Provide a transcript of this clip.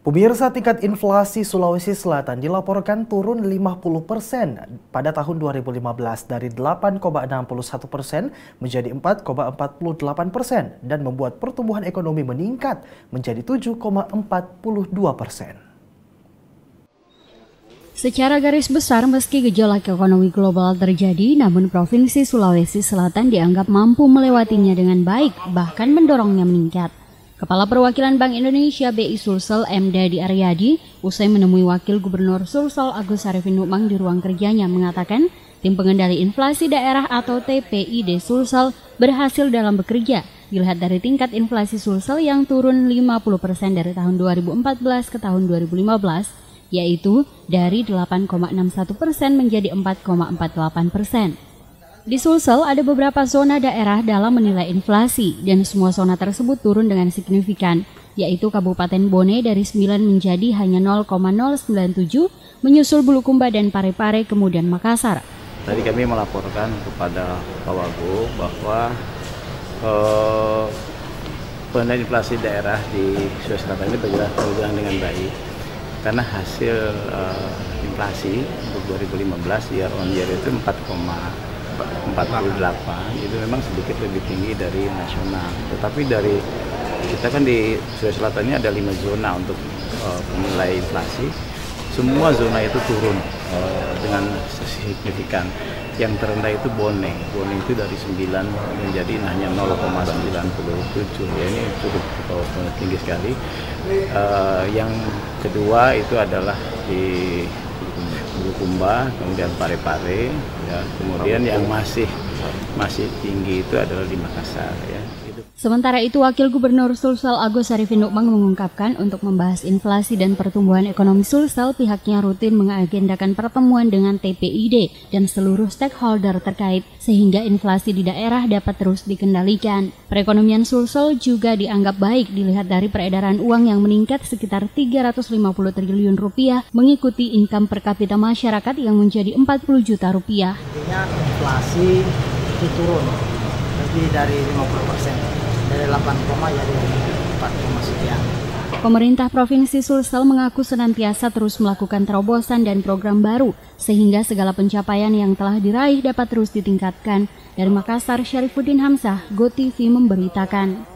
Pemirsa, tingkat inflasi Sulawesi Selatan dilaporkan turun 50% pada tahun 2015 dari 8,61% menjadi 4,48% dan membuat pertumbuhan ekonomi meningkat menjadi 7,42%. Secara garis besar, meski gejolak ekonomi global terjadi, namun Provinsi Sulawesi Selatan dianggap mampu melewatinya dengan baik, bahkan mendorongnya meningkat. Kepala Perwakilan Bank Indonesia BI Sulsel M. Dadi Aryadi usai menemui Wakil Gubernur Sulsel Agus Sarifin Nukmang di ruang kerjanya mengatakan tim pengendali inflasi daerah atau TPID Sulsel berhasil dalam bekerja dilihat dari tingkat inflasi Sulsel yang turun 50% dari tahun 2014 ke tahun 2015, yaitu dari 8,61% menjadi 4,48%. Di Sulsel ada beberapa zona daerah dalam menilai inflasi dan semua zona tersebut turun dengan signifikan, yaitu Kabupaten Bone dari 9 menjadi hanya 0,097, menyusul Bulukumba dan Parepare, kemudian Makassar. Tadi kami melaporkan kepada Pak Wagub bahwa penilaian inflasi daerah di Sulawesi Selatan ini berjalan dengan baik karena hasil inflasi untuk 2015 year on year itu 4,48 itu memang sedikit lebih tinggi dari nasional. Tetapi dari kita kan di Sulawesi Selatan ini ada 5 zona untuk penilai inflasi. Semua zona itu turun dengan signifikan. Yang terendah itu Bone itu dari 9 menjadi hanya 0,97. Ya, ini cukup tinggi sekali. Yang kedua itu adalah di Bulukumba, kemudian Parepare, ya, kemudian yang masih tinggi itu adalah di Makassar. Ya. Sementara itu, Wakil Gubernur Sulsel Agus Sarifin Nukmang mengungkapkan untuk membahas inflasi dan pertumbuhan ekonomi Sulsel, pihaknya rutin mengagendakan pertemuan dengan TPID dan seluruh stakeholder terkait sehingga inflasi di daerah dapat terus dikendalikan. Perekonomian Sulsel juga dianggap baik dilihat dari peredaran uang yang meningkat sekitar 350 triliun rupiah mengikuti income per kapita masyarakat yang menjadi 40 juta rupiah. Artinya inflasi itu turun lebih dari 50%. Dari 8, jadi 4, sekian. Pemerintah Provinsi Sulsel mengaku senantiasa terus melakukan terobosan dan program baru sehingga segala pencapaian yang telah diraih dapat terus ditingkatkan. Dari Makassar, Syarifuddin Hamzah, GoTV memberitakan.